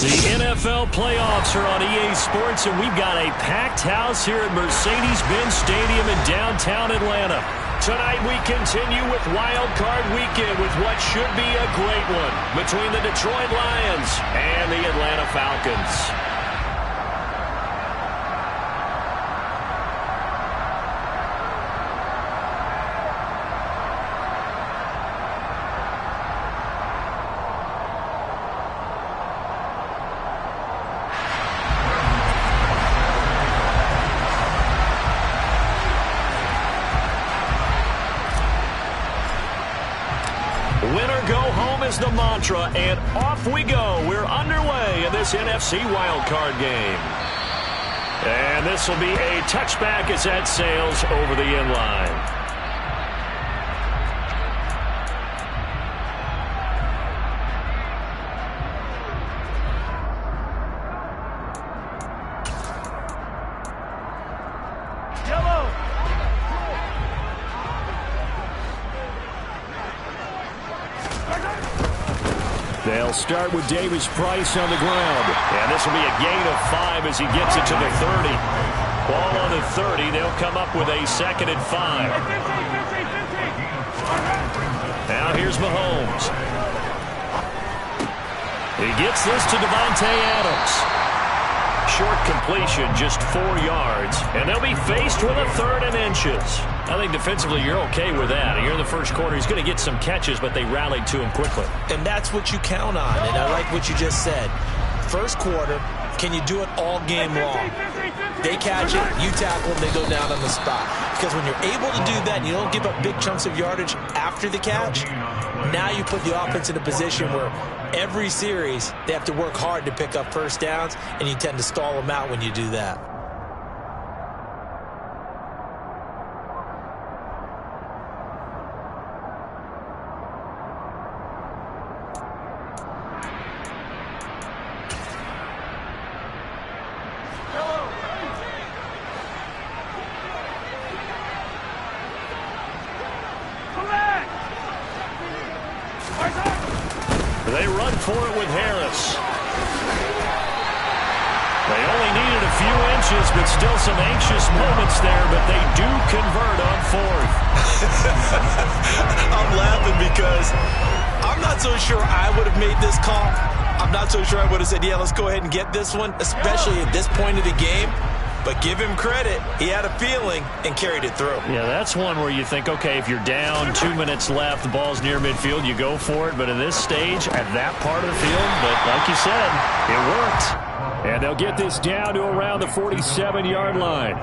The NFL playoffs are on EA Sports, and we've got a packed house here at Mercedes-Benz Stadium in downtown Atlanta. Tonight we continue with Wild Card Weekend with what should be a great one between the Detroit Lions and the Atlanta Falcons. Winner go home is the mantra, and off we go. We're underway in this NFC wildcard game. And this will be a touchback as that sails over the end line. They'll start with Davis Price on the ground. And this will be a gain of 5 as he gets it to the 30. Ball on the 30. They'll come up with a 2nd and 5. Now here's Mahomes. He gets this to Devontae Adams. Short completion, just 4 yards. And they'll be faced with a 3rd and inches. I think defensively you're okay with that. Here in the first quarter, he's going to get some catches, but they rallied to him quickly. And that's what you count on. And I like what you just said. First quarter, can you do it all game long? They catch it, you tackle them, they go down on the spot. Because when you're able to do that and you don't give up big chunks of yardage after the catch, now you put the offense in a position where every series they have to work hard to pick up first downs, and you tend to stall them out when you do that. They run for it with Harris. They only needed a few inches, but still some anxious moments there, but they do convert on 4th. I'm laughing because I'm not so sure I would have made this call. I'm not so sure I would have said, yeah, let's go ahead and get this one, especially at this point of the game. But give him credit. He had a feeling and carried it through. Yeah, that's one where you think, okay, if you're down, 2 minutes left, the ball's near midfield, you go for it. But in this stage, at that part of the field, but like you said, it worked. And they'll get this down to around the 47-yard line.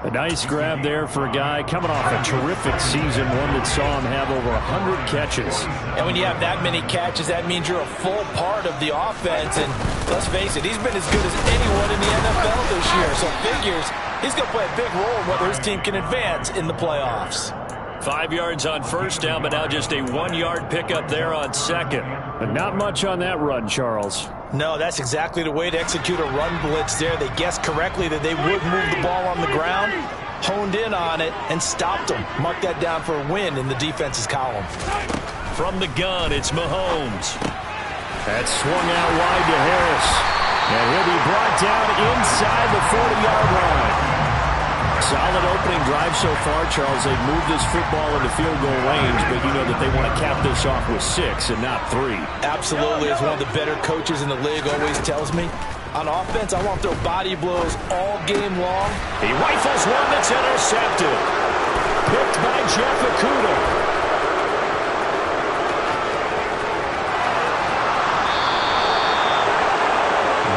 A nice grab there for a guy coming off a terrific season, one that saw him have over 100 catches. And when you have that many catches, that means you're a full part of the offense. And let's face it, he's been as good as anyone in the NFL this year. So figures he's going to play a big role in whether his team can advance in the playoffs. 5 yards on first down, but now just a 1-yard pickup there on 2nd. But not much on that run, Charles. No, that's exactly the way to execute a run blitz there. They guessed correctly that they would move the ball on the ground, honed in on it, and stopped them. Mark that down for a win in the defense's column. From the gun, it's Mahomes. That's swung out wide to Harris. And he'll be brought down inside the 40-yard line. Solid opening drive so far, Charles. They've moved this football into field goal range, but you know that they want to cap this off with 6 and not 3. Absolutely. As one of the better coaches in the league always tells me, on offense, I want their body blows all game long. He rifles one that's intercepted. Picked by Jeff Okudah.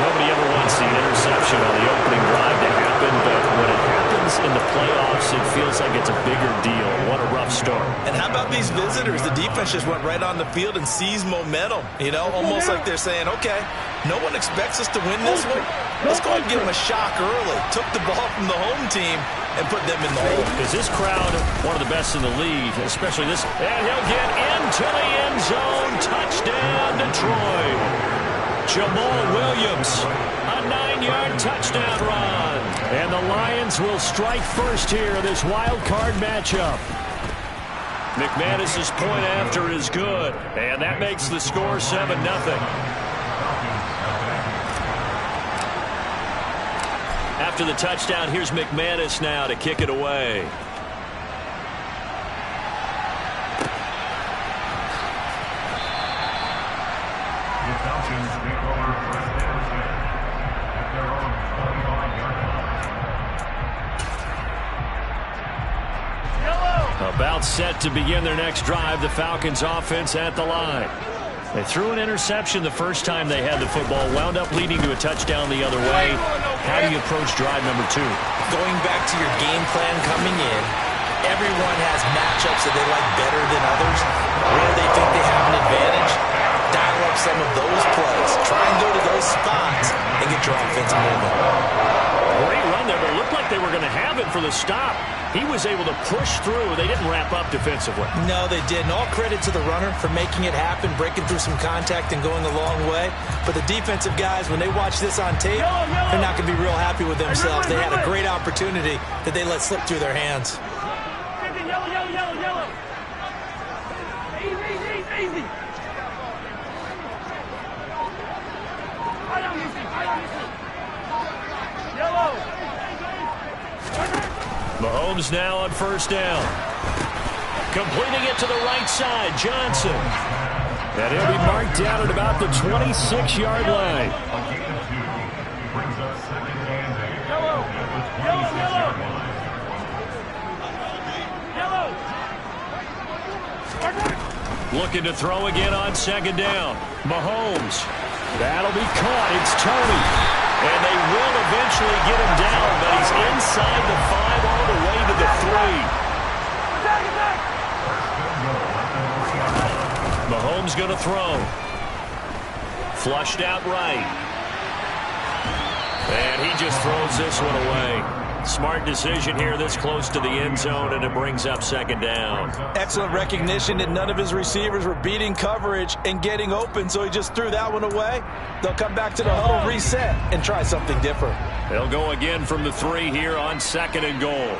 Nobody ever wants the interception on the opening drive to happen, but when it happens in the playoffs, it feels like it's a bigger deal. What a rough start. And how about these visitors? The defense just went right on the field and seized momentum. You know, almost like they're saying, okay, no one expects us to win this one. Let's go ahead and give them a shock early. Took the ball from the home team and put them in the hole. Is this crowd one of the best in the league, especially this? And he'll get into the end zone. Touchdown, Detroit. Jamal Williams, a 9-yard touchdown run. And the Lions will strike first here in this wild card matchup. McManus's point after is good, and that makes the score 7-0. after the touchdown. Here's McManus now to kick it away. About set to begin their next drive, the Falcons offense at the line. They threw an interception the first time they had the football, wound up leading to a touchdown the other way. How do you approach drive number 2? Going back to your game plan coming in, everyone has matchups that they like better than others. Where they think they have an advantage, dial up some of those plays. Try and go to those spots and get your offense moving. Great run there, but it looked like they were going to have it for the stop. He was able to push through. They didn't wrap up defensively. No, they didn't. All credit to the runner for making it happen, breaking through some contact and going a long way. But the defensive guys, when they watch this on tape, they're not going to be real happy with themselves. They had a great opportunity that they let slip through their hands. Yellow. Easy. Yellow. Mahomes now on first down. Completing it to the right side, Johnson. And he'll be marked down at about the 26-yard line. Yellow. Looking to throw again on second down. Mahomes. That'll be caught. It's Tony. And they will eventually get him down, but he's inside the 5 all the way to the 3. Mahomes going to throw. Flushed out right. And he just throws this one away. Smart decision here this close to the end zone, and it brings up second down. Excellent recognition that none of his receivers were beating coverage and getting open, so he just threw that one away. They'll come back to the huddle, reset, and try something different. They'll go again from the 3 here on second and goal.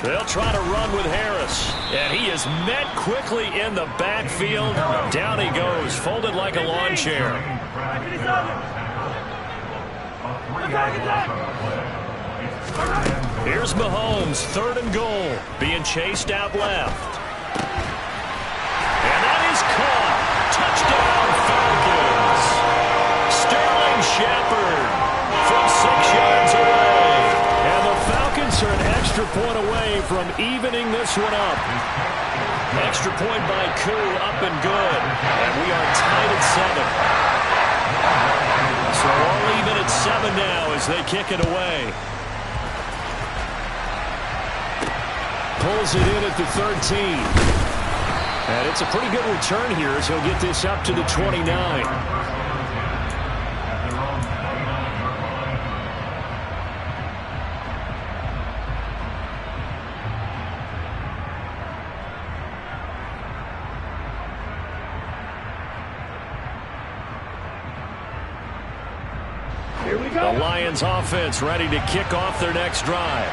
They'll try to run with Harris, and he is met quickly in the backfield. Down he goes, folded like a lawn chair. Here's Mahomes, third and goal, being chased out left. And that is caught. Touchdown, Falcons. Sterling Shepard from 6 yards away. And the Falcons are an extra point away from evening this one up. Extra point by Koo, up and good. And we are tied at 7. So all even at 7 now as they kick it away. Pulls it in at the 13. And it's a pretty good return here as he'll get this up to the 29. The Lions offense ready to kick off their next drive.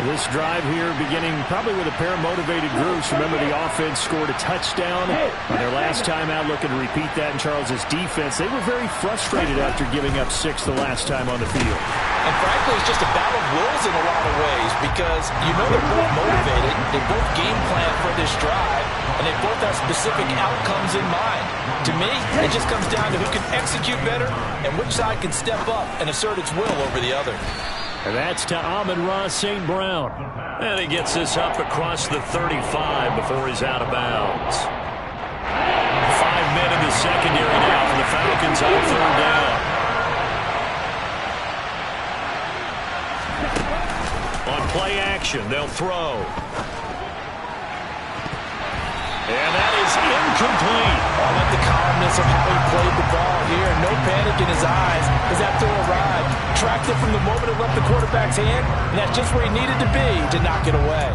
This drive here beginning probably with a pair of motivated groups. Remember, the offense scored a touchdown on their last time out, looking to repeat that in Charles's defense. They were very frustrated after giving up 6 the last time on the field. And frankly, it's just a battle of wills in a lot of ways because you know they're both motivated. They both game plan for this drive, and they both have specific outcomes in mind. To me, it just comes down to who can execute better and which side can step up and assert its will over the other. And that's to Amon-Ra St. Brown. And he gets this up across the 35 before he's out of bounds. 5 men in the secondary now for the Falcons on third down. On play action, they'll throw. And that is incomplete. I like the calmness of how he played the ball here. No panic in his eyes as that throw arrived. Tracked it from the moment it left the quarterback's hand, and that's just where he needed to be to knock it away.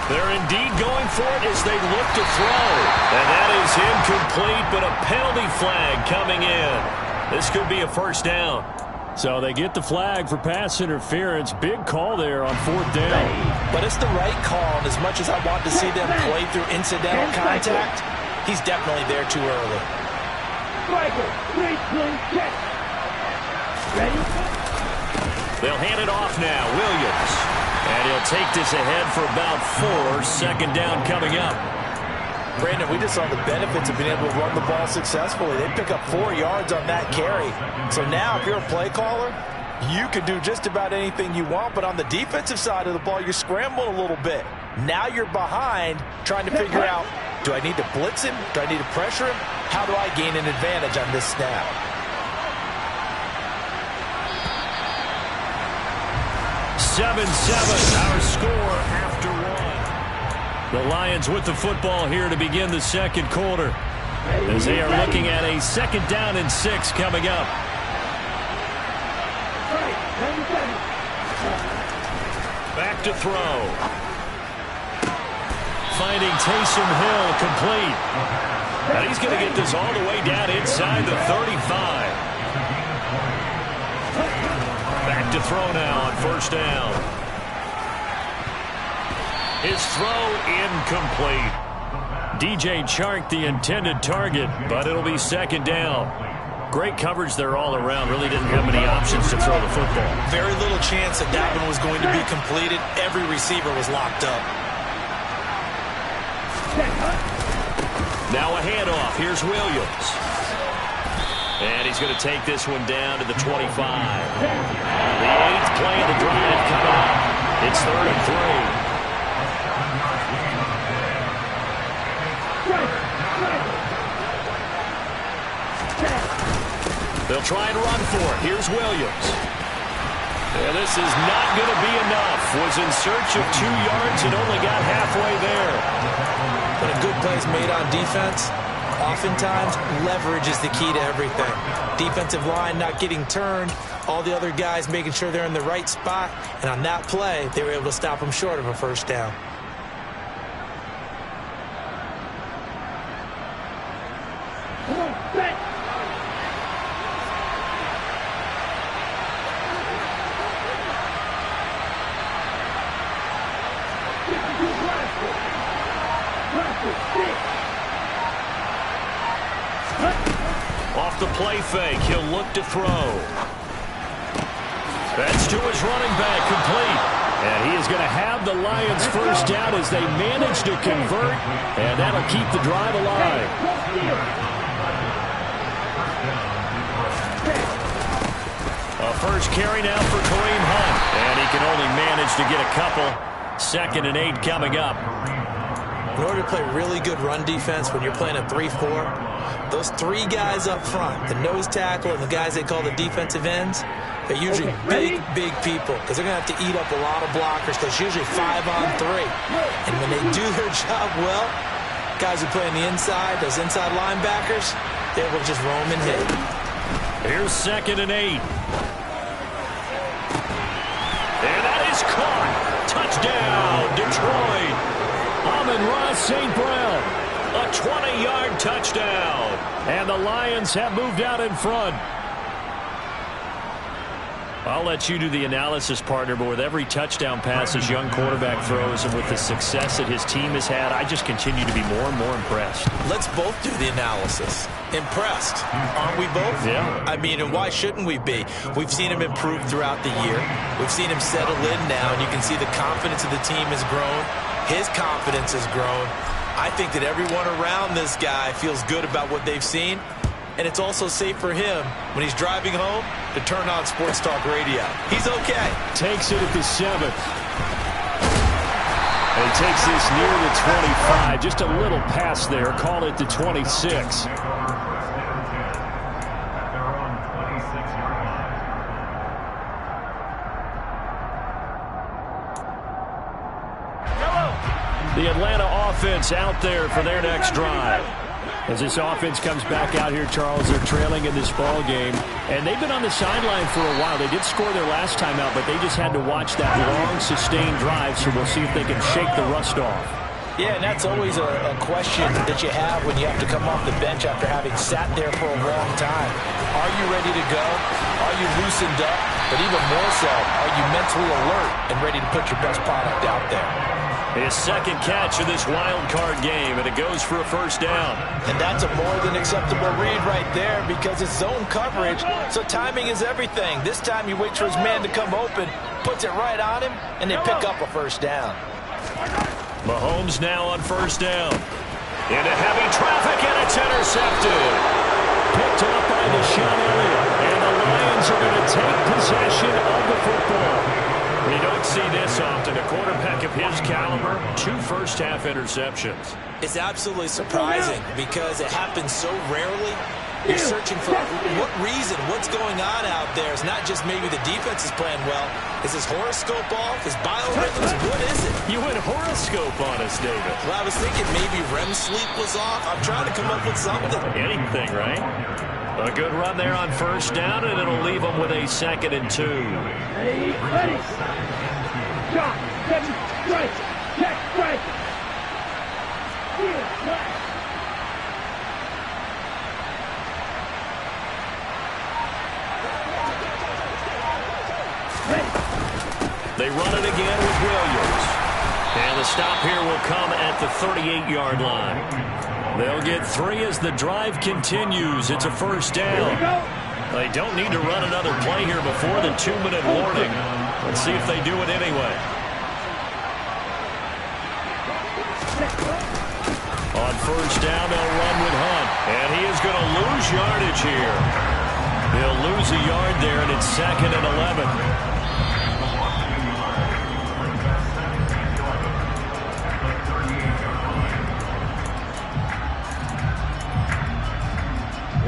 They're indeed going for it as they look to throw. And that is incomplete, but a penalty flag coming in. This could be a first down. So they get the flag for pass interference. Big call there on 4th down. But it's the right call, and as much as I want to see them play through incidental contact, he's definitely there too early. They'll hand it off now. Williams. And he'll take this ahead for about 4. 2nd down coming up. Brandon, we just saw the benefits of being able to run the ball successfully. They pick up 4 yards on that carry. So now if you're a play caller, you can do just about anything you want. But on the defensive side of the ball, you're scrambling a little bit. Now you're behind trying to figure out, do I need to blitz him? Do I need to pressure him? How do I gain an advantage on this snap? 7-7, our score after 1. The Lions with the football here to begin the 2nd quarter, as they are looking at a 2nd down and 6 coming up. Back to throw. Finding Taysom Hill complete. And he's going to get this all the way down inside the 35. Back to throw now on 1st down. His throw incomplete. DJ Chark the intended target, but it'll be 2nd down. Great coverage there all around. Really didn't have many options to throw the football. Very little chance that one was going to be completed. Every receiver was locked up. Now a handoff. Here's Williams. And he's going to take this one down to the 25. The 8th play of the drive coming up. It's 3rd and 3. They'll try and run for it. Here's Williams. And this is not going to be enough. Was in search of 2 yards and only got halfway there. When a good play's made on defense, oftentimes leverage is the key to everything. Defensive line not getting turned, all the other guys making sure they're in the right spot, and on that play, they were able to stop them short of a 1st down. Off the play fake, he'll look to throw. That's to his running back, complete. And he is going to have the Lions 1st down as they manage to convert, and that'll keep the drive alive. A first carry now for Kareem Hunt, and he can only manage to get a couple. 2nd and 8 coming up. In order to play really good run defense when you're playing a 3-4, those 3 guys up front, the nose tackle and the guys they call the defensive ends, they're usually big people because they're going to have to eat up a lot of blockers because it's usually 5-on-3. And when they do their job well, guys who play on the inside, those inside linebackers, they're able to just roam and hit. Here's 2nd and 8. And that is caught. Touchdown, Detroit. Amon-Ra St. Brown, a 20-yard touchdown. And the Lions have moved out in front. I'll let you do the analysis, partner, but with every touchdown pass his young quarterback throws and with the success that his team has had, I just continue to be more and more impressed. Let's both do the analysis. Impressed, aren't we both? Yeah. I mean, and why shouldn't we be? We've seen him improve throughout the year. We've seen him settle in now, and you can see the confidence of the team has grown. His confidence has grown. I think that everyone around this guy feels good about what they've seen. And it's also safe for him when he's driving home to turn on Sports Talk Radio. He's okay. Takes it at the 7th. And he takes this near the 25. Just a little pass there. Call it the 26. The Atlanta offense out there for their next drive. As this offense comes back out here, Charles, they're trailing in this ball game. And they've been on the sideline for a while. They did score their last time out, but they just had to watch that long, sustained drive, so we'll see if they can shake the rust off. Yeah, and that's always a question that you have when you have to come off the bench after having sat there for a long time. Are you ready to go? Are you loosened up? But even more so, are you mentally alert and ready to put your best product out there? His second catch of this wild card game, and it goes for a first down. And that's a more than acceptable read right there because it's zone coverage, so timing is everything. This time he waits for his man to come open, puts it right on him, and they pick up a first down. Mahomes now on first down. Into heavy traffic, and it's intercepted. Picked up by Deshaun Elliott, and the Lions are going to take possession of the football. We don't see this often. A quarterback of his caliber, 2 first-half interceptions. It's absolutely surprising because it happens so rarely. You're searching for what reason, what's going on out there. It's not just maybe the defense is playing well. Is his horoscope off? His biorhythms? What is it? You went horoscope on us, David. Well, I was thinking maybe REM sleep was off. I'm trying to come up with something. Anything, right? A good run there on first down, and it'll leave them with a 2nd and 2. Ready. Shot. 7 strike. Check strike. They run it again with Williams. And the stop here will come at the 38-yard line. They'll get 3 as the drive continues. It's a first down. They don't need to run another play here before the 2-minute warning. Let's see if they do it anyway. On first down, they'll run with Hunt. And he is going to lose yardage here. He'll lose a yard there, and it's 2nd and 11.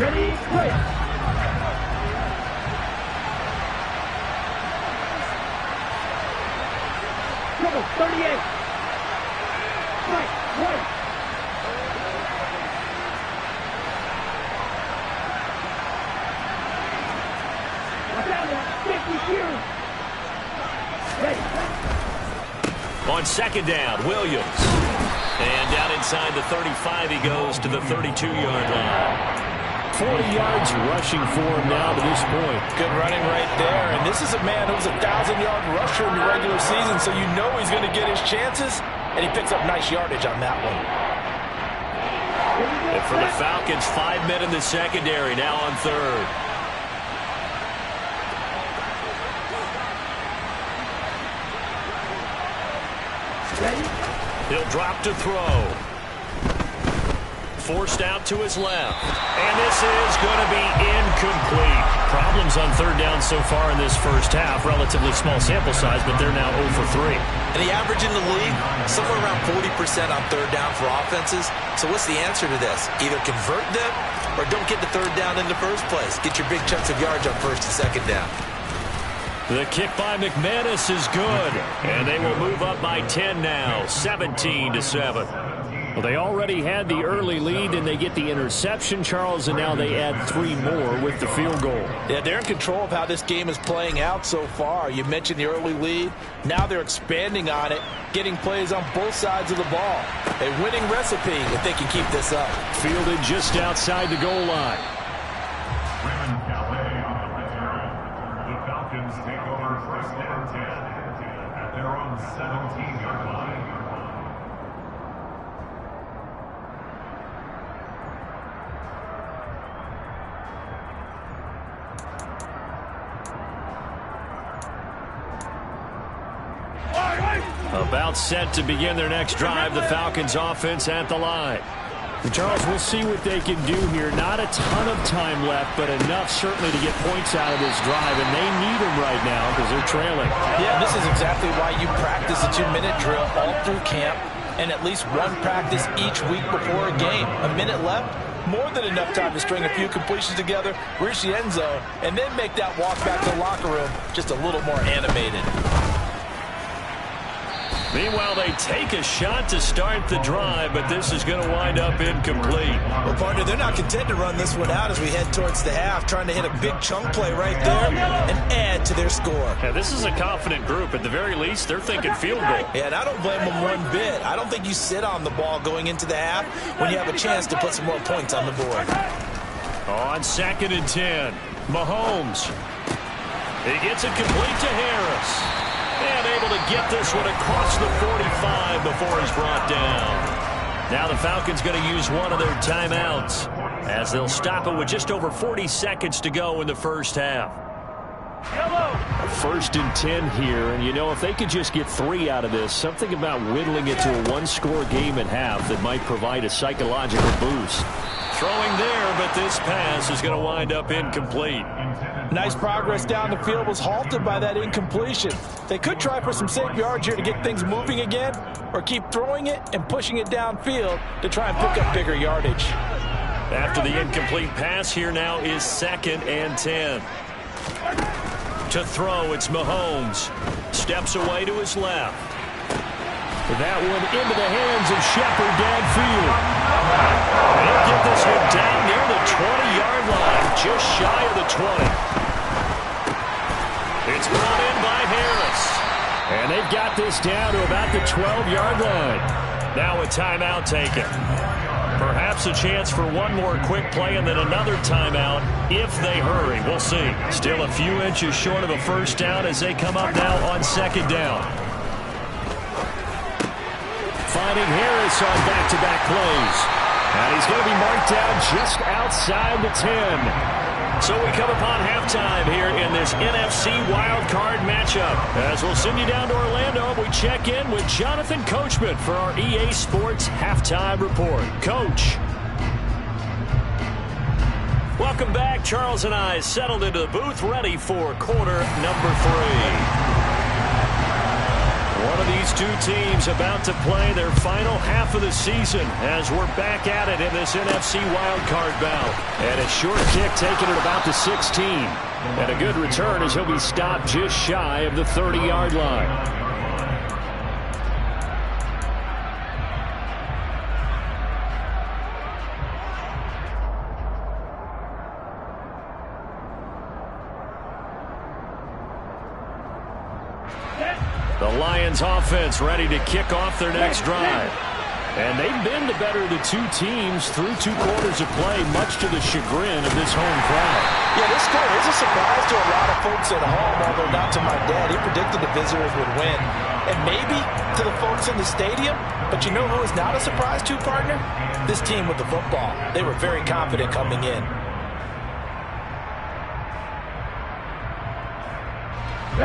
Ready, play. Trouble, 38. Right. Watch out now, 50 here. Ready. On second down, Williams. And down inside the 35, he goes to the 32-yard line. 40 yards rushing for him now to this point. Good running right there. And this is a man who's a 1,000-yard rusher in the regular season, so you know he's going to get his chances, and he picks up nice yardage on that one. And for the Falcons, 5 men in the secondary, now on third. He'll drop to throw. Forced out to his left. And this is going to be incomplete. Problems on third down so far in this first half. Relatively small sample size, but they're now 0 for 3. And the average in the league, somewhere around 40% on third down for offenses. So what's the answer to this? Either convert them or don't get the third down in the first place. Get your big chunks of yards on first and second down. The kick by McManus is good. And they will move up by 10 now, 17-7. Well, they already had the early lead, and they get the interception, Charles, and now they add 3 more with the field goal. Yeah, they're in control of how this game is playing out so far. You mentioned the early lead. Now they're expanding on it, getting plays on both sides of the ball. A winning recipe if they can keep this up. Fielded just outside the goal line. The Falcons take over first and 10 at their own 17-yard line. About set to begin their next drive, the Falcons offense at the line. And Charles, we'll see what they can do here. Not a ton of time left, but enough certainly to get points out of this drive, and they need them right now because they're trailing. Yeah, this is exactly why you practice a 2-minute drill all through camp and at least one practice each week before a game. A minute left, more than enough time to string a few completions together, reach the end zone, and then make that walk back to the locker room just a little more animated. Meanwhile, they take a shot to start the drive, but this is going to wind up incomplete. Well, partner, they're not content to run this one out as we head towards the half, trying to hit a big chunk play right there and add to their score. Yeah, this is a confident group. At the very least, they're thinking field goal. Yeah, and I don't blame them one bit. I don't think you sit on the ball going into the half when you have a chance to put some more points on the board. On 2nd and 10, Mahomes. He gets it complete to Harris. And able to get this one across the 45 before he's brought down. Now the Falcons going to use one of their timeouts as they'll stop it with just over 40 seconds to go in the first half. 1st and 10 here, and you know, if they could just get 3 out of this, something about whittling it to a one-score game at half that might provide a psychological boost. Throwing there, but this pass is going to wind up incomplete. Nice progress down the field was halted by that incompletion. They could try for some safe yards here to get things moving again, or keep throwing it and pushing it downfield to try and pick up bigger yardage. After the incomplete pass, here now is 2nd and 10. To throw, it's Mahomes. Steps away to his left. That one into the hands of Shepard downfield. They'll get this one down near the 20-yard line, just shy of the 20. It's brought in by Harris. And they've got this down to about the 12-yard line. Now a timeout taken. Perhaps a chance for one more quick play and then another timeout if they hurry. We'll see. Still a few inches short of a first down as they come up now on 2nd down. Finding Harris on back-to-back plays. And he's going to be marked down just outside the 10. So we come upon halftime here in this NFC wildcard matchup. As we'll send you down to Orlando, we check in with Jonathan Coachman for our EA Sports Halftime Report. Coach. Welcome back. Charles and I settled into the booth, ready for quarter number 3. One of these two teams about to play their final half of the season as we're back at it in this NFC wildcard bout. And a short kick taken at about the 16. And a good return as he'll be stopped just shy of the 30-yard line. The Lions offense ready to kick off their next drive. And they've been the better of the two teams through 2 quarters of play, much to the chagrin of this home crowd. Yeah, this score is a surprise to a lot of folks at home, although not to my dad. He predicted the visitors would win. And maybe to the folks in the stadium. But you know who is not a surprise to, partner? This team with the football. They were very confident coming in.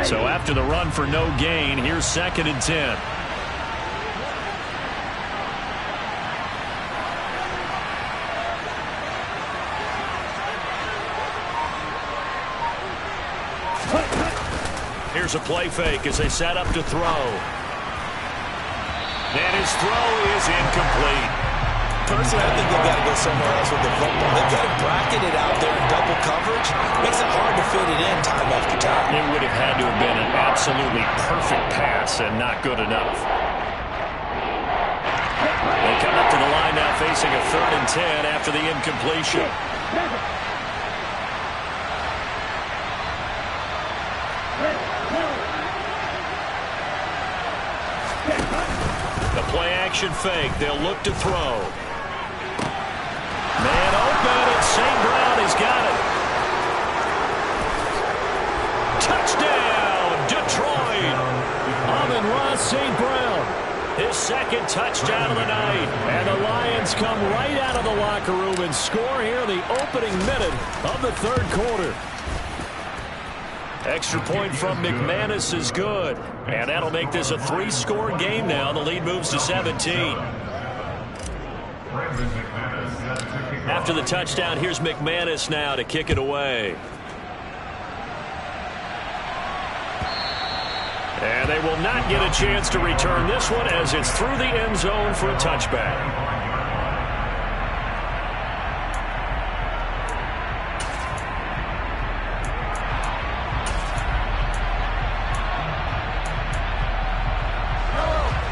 So after the run for no gain, here's 2nd and 10. Here's a play fake as they set up to throw. And his throw is incomplete. Personally, I think they've got to go somewhere else with the football. They've got it bracketed out there in double coverage. Makes it hard to fit it in time after time. It would have had to have been an absolutely perfect pass and not good enough. They come up to the line now facing a 3rd and 10 after the incompletion. The play action fake. They'll look to throw. Man open, and St. Brown has got it. Touchdown, Detroit. Amon-Ra St. Brown. His 2nd touchdown of the night. And the Lions come right out of the locker room and score here in the opening minute of the 3rd quarter. Extra point from McManus is good. And that'll make this a 3-score game now. The lead moves to 17. After the touchdown, here's McManus now to kick it away. And they will not get a chance to return this one as it's through the end zone for a touchback.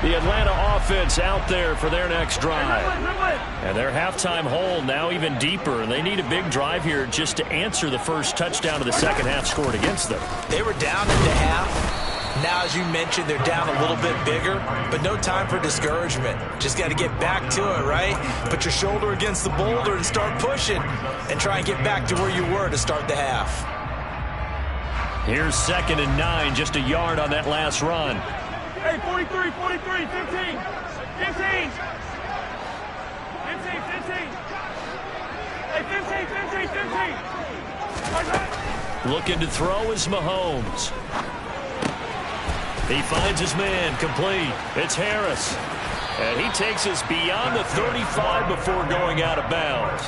The Atlanta offense out there for their next drive. And their halftime hole now even deeper. They need a big drive here just to answer the first touchdown of the second half scored against them. They were down into half. Now, as you mentioned, they're down a little bit bigger, but no time for discouragement. Just got to get back to it, right? Put your shoulder against the boulder and start pushing and try and get back to where you were to start the half. Here's 2nd and 9, just a yard on that last run. Hey, 43, 43, 15, 15. 15, 15. Hey, 15, 15, 15. Looking to throw is Mahomes. He finds his man, complete. It's Harris. And he takes us beyond the 35 before going out of bounds.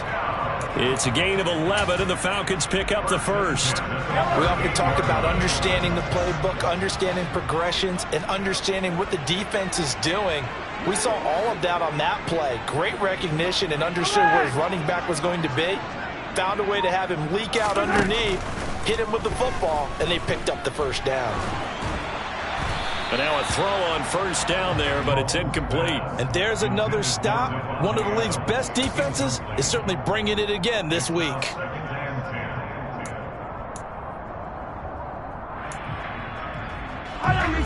It's a gain of 11, and the Falcons pick up the first. We often talk about understanding the playbook, understanding progressions, and understanding what the defense is doing. We saw all of that on that play. Great recognition and understood where his running back was going to be. Found a way to have him leak out underneath, hit him with the football, and they picked up the first down. And now a throw on first down there, but it's incomplete. And there's another stop. One of the league's best defenses is certainly bringing it again this week.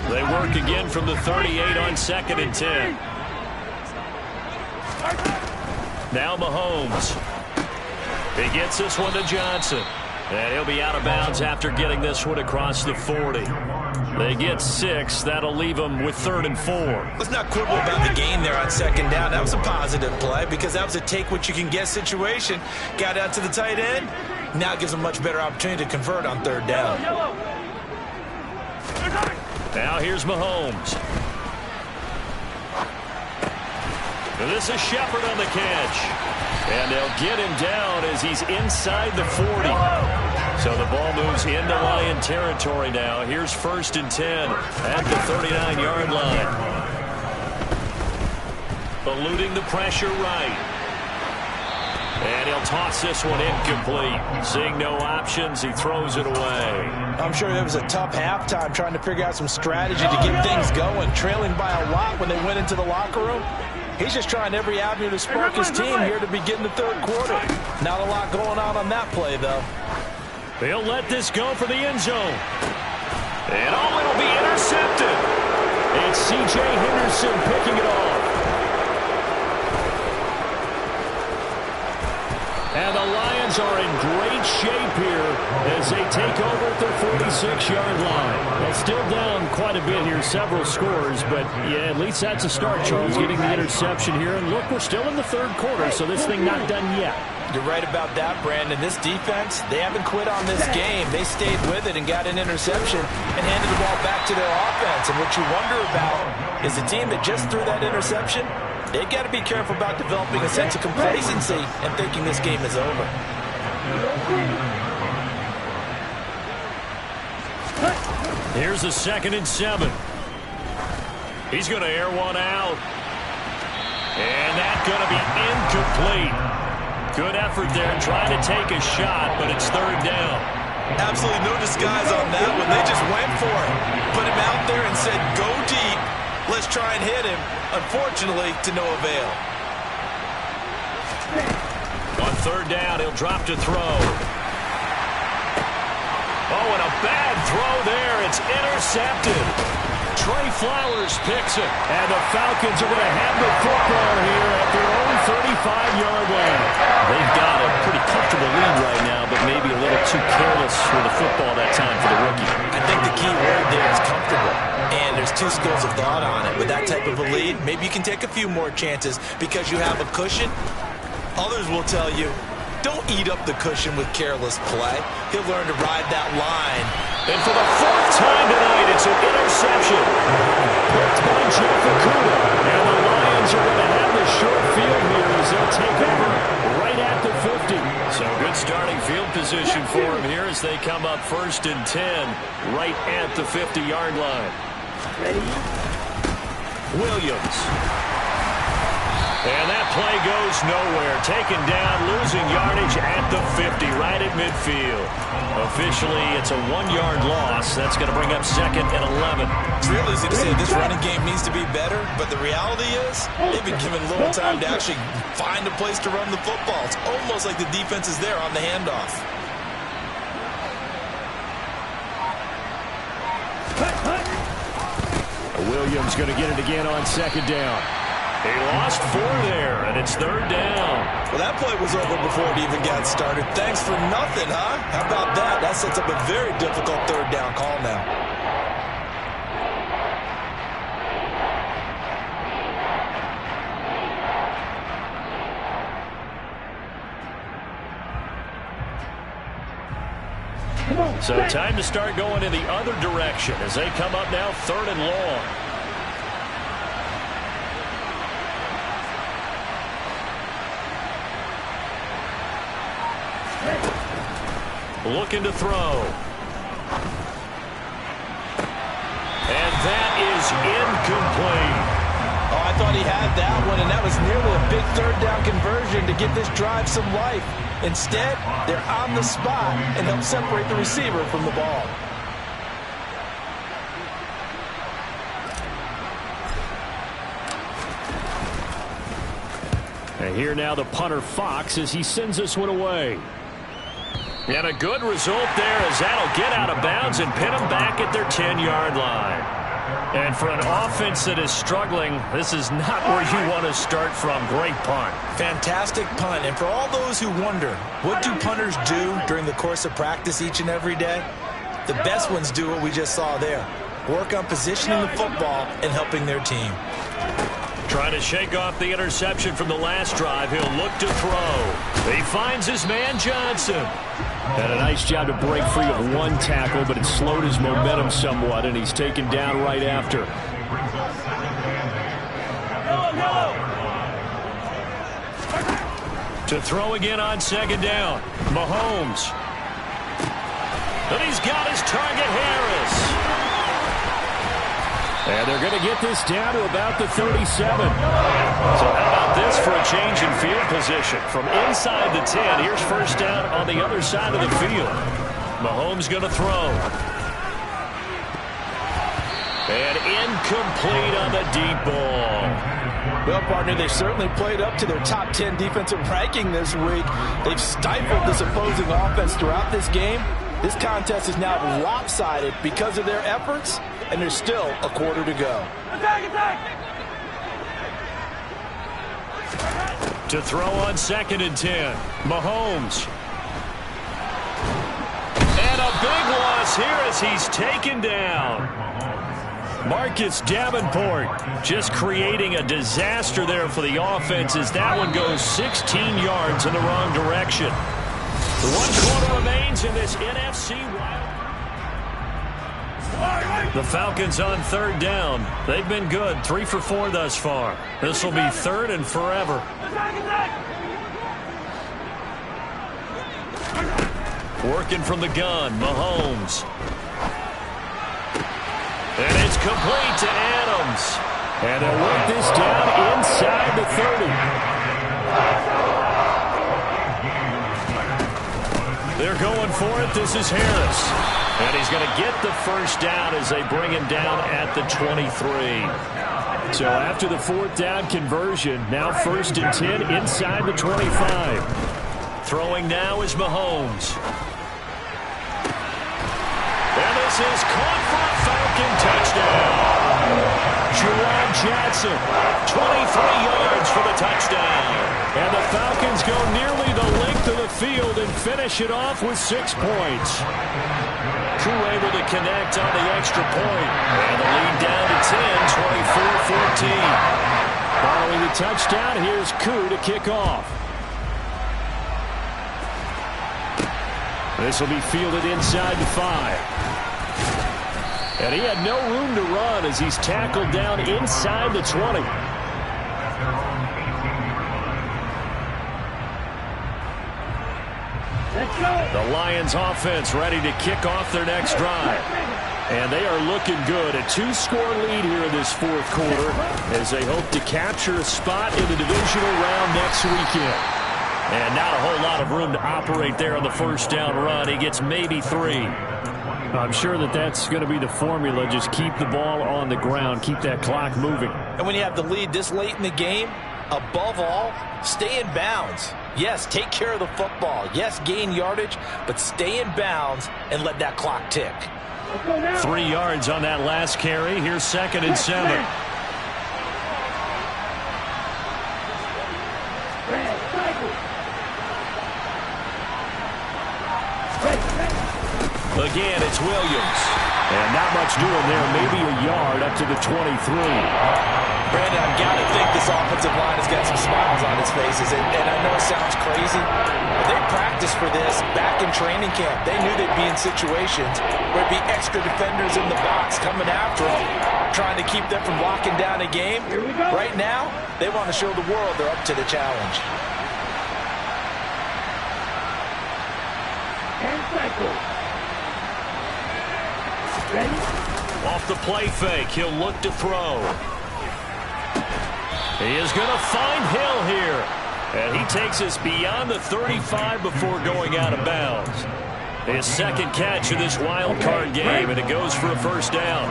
They work again from the 38 on 2nd and 10. Now Mahomes. He gets this one to Johnson. And he'll be out of bounds after getting this one across the 40. They get 6. That'll leave them with 3rd and 4. Let's not quibble about the gain there on 2nd down. That was a positive play because that was a take-what-you-can-get situation. Got out to the tight end. Now it gives them a much better opportunity to convert on 3rd down. Now here's Mahomes. This is Shepard on the catch. And they'll get him down as he's inside the 40. So the ball moves into Lion territory now. Here's 1st and 10 at the 39-yard line. Eluding the pressure right. And he'll toss this one incomplete. Seeing no options, he throws it away. I'm sure it was a tough halftime trying to figure out some strategy to get things going. Trailing by a lot when they went into the locker room. He's just trying every avenue to spark his team here to begin the 3rd quarter. Not a lot going on that play, though. They'll let this go for the end zone. And it'll be intercepted. It's C.J. Henderson picking it off. And the Lions are in great shape here as they take over at their 46-yard line. Well, still down quite a bit here, several scores, but yeah, at least that's a start, Charles, getting the interception here. And look, we're still in the 3rd quarter, so this thing not done yet. You're right about that, Brandon. This defense, they haven't quit on this game. They stayed with it and got an interception and handed the ball back to their offense. And what you wonder about is the team that just threw that interception, they've got to be careful about developing a sense of complacency and thinking this game is over. Here's a 2nd and 7. He's going to air one out. And that's going to be incomplete. Good effort there trying to take a shot, but it's 3rd down. Absolutely no disguise on that one. They just went for it. Put him out there and said, go deep. Let's try and hit him. Unfortunately, to no avail. On 3rd down, he'll drop to throw. Oh, and a bad throw there. It's intercepted. Trey Flowers picks it. And the Falcons are going to have the football here at their own 35-yard line. They've got a pretty comfortable lead right now, but maybe a little too careless with the football that time for the rookie. I think the key word there is comfortable. And there's 2 schools of thought on it. With that type of a lead, maybe you can take a few more chances because you have a cushion. Others will tell you, don't eat up the cushion with careless play. He'll learn to ride that line. And for the 4th time tonight, it's an interception. Picked by Jeff Okuda. And the Lions are going to have the short field here as they'll take over right at the 50. So good starting field position for him here as they come up 1st and 10 right at the 50-yard line. Williams. And that play goes nowhere. Taken down, losing yardage at the 50, right at midfield. Officially, it's a 1-yard loss. That's going to bring up 2nd and 11. It's real easy to say this running game needs to be better, but the reality is they've been given little time to actually find a place to run the football. It's almost like the defense is there on the handoff. Williams going to get it again on 2nd down. He lost 4 there, and it's 3rd down. Well, that play was over before it even got started. Thanks for nothing, huh? How about that? That sets up a very difficult 3rd down call now. So time to start going in the other direction as they come up now 3rd and long. Looking to throw. And that is incomplete. Oh, I thought he had that one, and that was nearly a big 3rd down conversion to give this drive some life. Instead, they're on the spot and help separate the receiver from the ball. And here now the punter Fox as he sends this one away. And a good result there as that'll get out of bounds and pin them back at their 10-yard line. And for an offense that is struggling, this is not where you want to start from. Great punt. Fantastic punt. And for all those who wonder, what do punters do during the course of practice each and every day? The best ones do what we just saw there. Work on positioning the football and helping their team. Trying to shake off the interception from the last drive. He'll look to throw. He finds his man Johnson. Had a nice job to break free of 1 tackle, but it slowed his momentum somewhat, and he's taken down right after. To throw again on 2nd down. Mahomes. And he's got his target, Harris. And they're going to get this down to about the 37. So how about this for a change in field position? From inside the 10, here's 1st down on the other side of the field. Mahomes going to throw. And incomplete on the deep ball. Well, partner, they certainly played up to their top 10 defensive ranking this week. They've stifled this opposing offense throughout this game. This contest is now lopsided because of their efforts, and there's still a quarter to go. To throw on 2nd and 10. Mahomes. And a big loss here as he's taken down. Marcus Davenport just creating a disaster there for the offense as that one goes 16 yards in the wrong direction. The 1 quarter remains in this NFC Wild. The Falcons on 3rd down. They've been good. 3 for 4 thus far. This will be 3rd and forever. Working from the gun, Mahomes. And it's complete to Adams. And they'll work this down inside the 30. They're going for it. This is Harris. And he's going to get the 1st down as they bring him down at the 23. So after the 4th down conversion, now 1st and 10 inside the 25. Throwing now is Mahomes. And this is caught for a Falcon touchdown. Juwan Johnson, 23 yards for the touchdown. And the Falcons go nearly the length of the field and finish it off with 6 points. Crew able to connect on the extra point. And the lead down to 10, 24-14. Following the touchdown, here's Koo to kick off. This will be fielded inside the 5. And he had no room to run as he's tackled down inside the 20. The Lions offense ready to kick off their next drive. And they are looking good. A 2-score lead here in this fourth quarter as they hope to capture a spot in the divisional round next weekend. And not a whole lot of room to operate there on the first down run. He gets maybe 3. I'm sure that's going to be the formula. Just keep the ball on the ground. Keep that clock moving. And when you have the lead this late in the game, above all, stay in bounds. Yes, take care of the football. Yes, gain yardage, but stay in bounds and let that clock tick. 3 yards on that last carry. Here's 2nd and 7. Again, it's Williams. And not much doing there. Maybe a yard up to the 23. Brandon, I've got to think this offensive line has got some smiles on its faces. And I know it sounds crazy, but they practiced for this back in training camp. They knew they'd be in situations where it'd be extra defenders in the box coming after them, trying to keep them from locking down a game. Right now, they want to show the world they're up to the challenge. And cycle. Off the play fake, he'll look to throw. He is going to find Hill here. And he takes us beyond the 35 before going out of bounds. His 2nd catch of this wild card game, and it goes for a first down.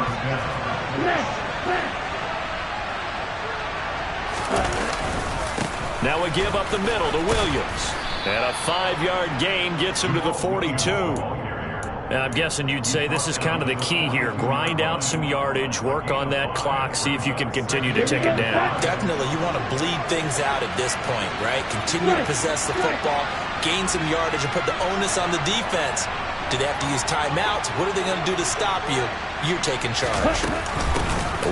Now we give up the middle to Williams. And a 5-yard gain gets him to the 42. I'm guessing you'd say this is kind of the key here. Grind out some yardage, work on that clock, see if you can continue to tick it down. Definitely, you want to bleed things out at this point, right? Continue to possess the football, gain some yardage, and put the onus on the defense. Do they have to use timeouts? What are they going to do to stop you? You're taking charge.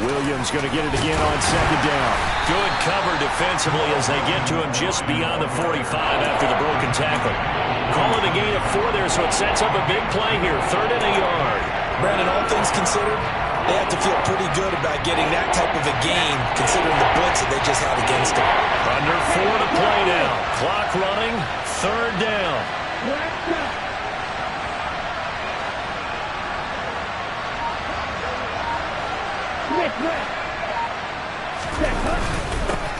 Williams going to get it again on 2nd down. Good cover defensively as they get to him just beyond the 45 after the broken tackle. Call it a gain of 4 there, so it sets up a big play here. 3rd and a yard. Brandon, all things considered, they have to feel pretty good about getting that type of a gain, considering the blitz that they just had against them. Under 4 to play now. Clock running. 3rd down.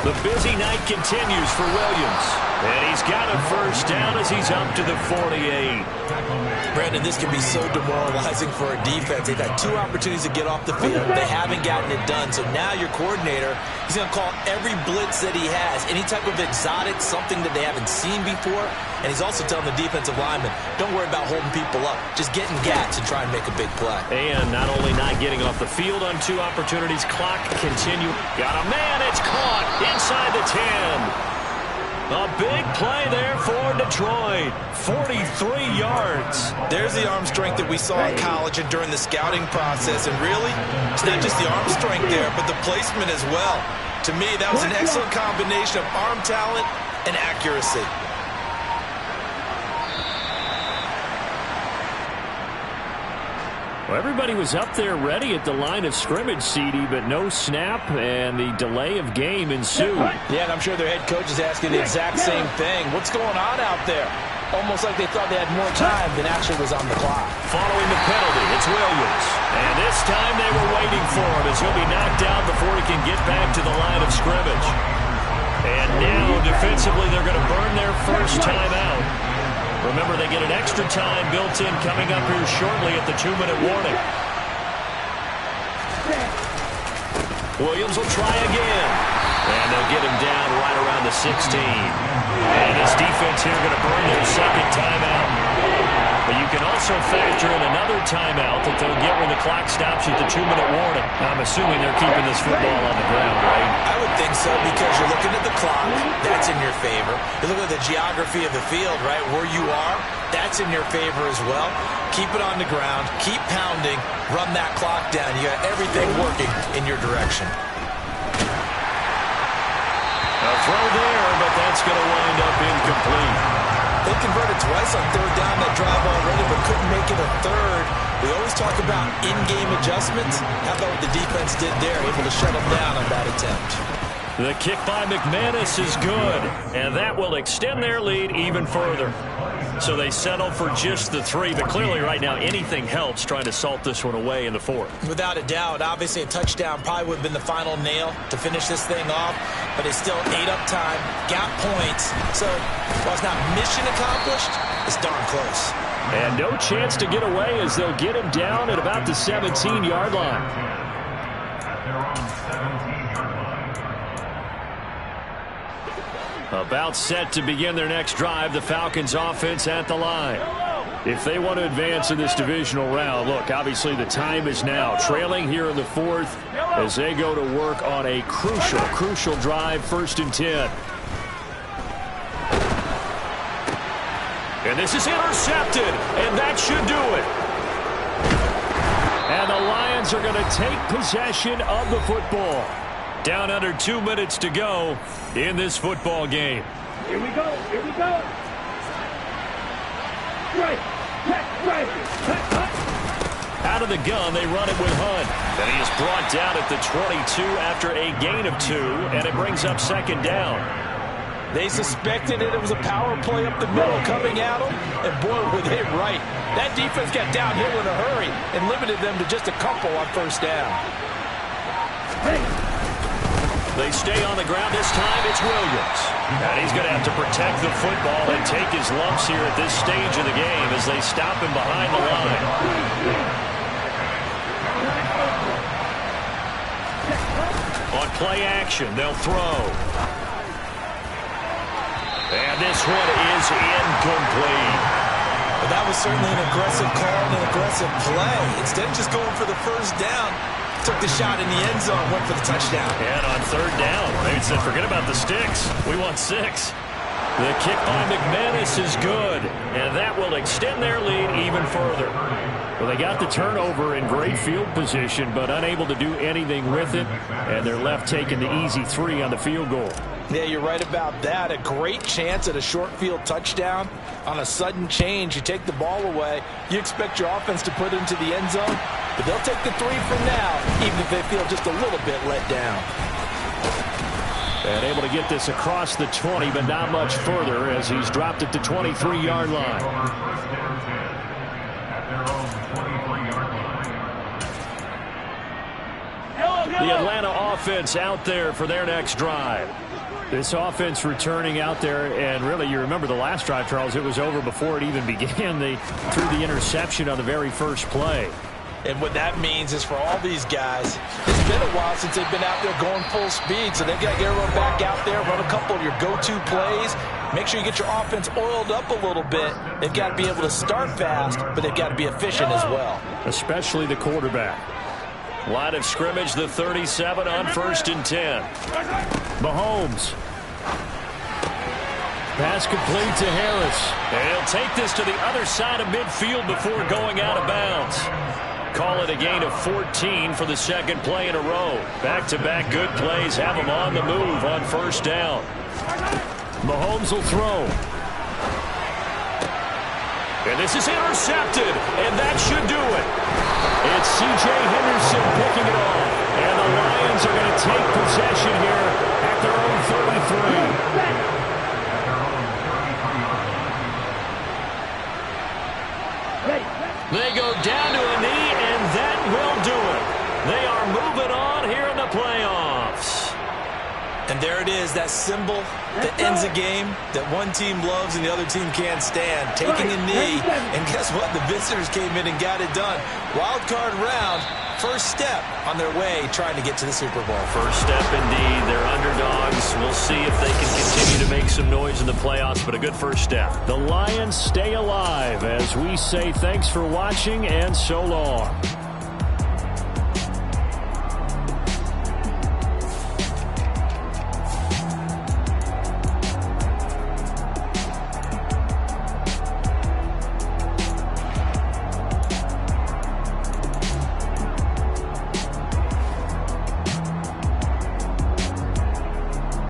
The busy night continues for Williams. And he's got a first down as he's up to the 48. Brandon, this can be so demoralizing for a defense. They've had 2 opportunities to get off the field. They haven't gotten it done. So now your coordinator, he's going to call every blitz that he has, any type of exotic, something that they haven't seen before. And he's also telling the defensive lineman, don't worry about holding people up. Just get in gaps and try and make a big play. And not only not getting off the field on 2 opportunities, clock continue. Got a man, it's caught inside the 10. A big play there for Detroit. 43 yards. There's the arm strength that we saw in college and during the scouting process. And really, it's not just the arm strength there, but the placement as well. To me, that was an excellent combination of arm talent and accuracy. Well, everybody was up there ready at the line of scrimmage, CD, but no snap, and the delay of game ensued. Yeah, and I'm sure their head coach is asking the exact same thing. What's going on out there? Almost like they thought they had more time than actually was on the clock. Following the penalty, it's Williams. And this time they were waiting for him as he'll be knocked out before he can get back to the line of scrimmage. And now, defensively, they're going to burn their first timeout. Remember, they get an extra time built in coming up here shortly at the 2-minute warning. Williams will try again. And they'll get him down right around the 16. And this defense here going to burn their 2nd timeout. But you can also factor in another timeout that they'll get when the clock stops at the 2-minute warning. I'm assuming they're keeping this football on the ground, right? I would think so, because you're looking at the clock. That's in your favor. You look at the geography of the field, right? Where you are, that's in your favor as well. Keep it on the ground. Keep pounding. Run that clock down. You got everything working in your direction. A throw there, but that's going to wind up incomplete. They converted twice on 3rd down that drive already, but couldn't make it a 3rd. We always talk about in-game adjustments. How about what the defense did there, able to shut them down on that attempt. The kick by McManus is good, and that will extend their lead even further. So they settle for just the 3, but clearly right now anything helps trying to salt this one away in the 4th. Without a doubt, obviously a touchdown probably would have been the final nail to finish this thing off, but they still ate up time, got points. So while it's not mission accomplished, it's darn close. And no chance to get away as they'll get him down at about the 17-yard line. At their own 17-yard line. About set to begin their next drive, the Falcons offense at the line. If they want to advance in this divisional round, look, obviously the time is now. Trailing here in the 4th as they go to work on a crucial drive, 1st and 10. And this is intercepted, and that should do it. And the Lions are going to take possession of the football. Down under 2 minutes to go in this football game. Here we go. Here we go. Right. Out of the gun, they run it with Hunt. And he is brought down at the 22 after a gain of 2, and it brings up 2nd down. They suspected it was a power play up the middle coming at them, and boy, were they right. That defense got downhill in a hurry and limited them to just a couple on 1st down. They stay on the ground this time. It's Williams. And he's going to have to protect the football and take his lumps here at this stage of the game as they stop him behind the line. On play action, they'll throw. And this one is incomplete. But that was certainly an aggressive call and an aggressive play. Instead of just going for the 1st down, took the shot in the end zone, went for the touchdown. And on 3rd down, they said, forget about the sticks. We want 6. The kick by McManus is good, and that will extend their lead even further. Well, they got the turnover in great field position, but unable to do anything with it, and they're left taking the easy 3 on the field goal. Yeah, you're right about that. A great chance at a short field touchdown. On a sudden change, you take the ball away. You expect your offense to put it into the end zone, but they'll take the 3 for now, even if they feel just a little bit let down. And able to get this across the 20, but not much further as he's dropped it to 23-yard line. The Atlanta offense out there for their next drive. This offense returning out there, and really, you remember the last drive, Charles, it was over before it even began. They threw the interception on the very first play. And what that means is for all these guys, it's been a while since they've been out there going full speed, so they've got to get everyone back out there, run a couple of your go-to plays, make sure you get your offense oiled up a little bit. They've got to be able to start fast, but they've got to be efficient as well. Especially the quarterback. Line of scrimmage, the 37 on 1st and 10. Mahomes. Pass complete to Harris. And he'll take this to the other side of midfield before going out of bounds. Call it a gain of 14 for the 2nd play in a row. Back-to-back good plays have him on the move on 1st down. Mahomes will throw. And this is intercepted, and that should do it. It's C.J. Henderson picking it off. And the Lions are going to take possession here at their own 33. They go down to a knee, and that will do it. They are moving on here in the playoffs. And there it is, that symbol that ends a game that one team loves and the other team can't stand. Taking a knee, and guess what? The visitors came in and got it done. Wild card round, first step on their way trying to get to the Super Bowl. First step indeed. They're underdogs. We'll see if they can continue to make some noise in the playoffs, but a good first step. The Lions stay alive as we say thanks for watching and so long.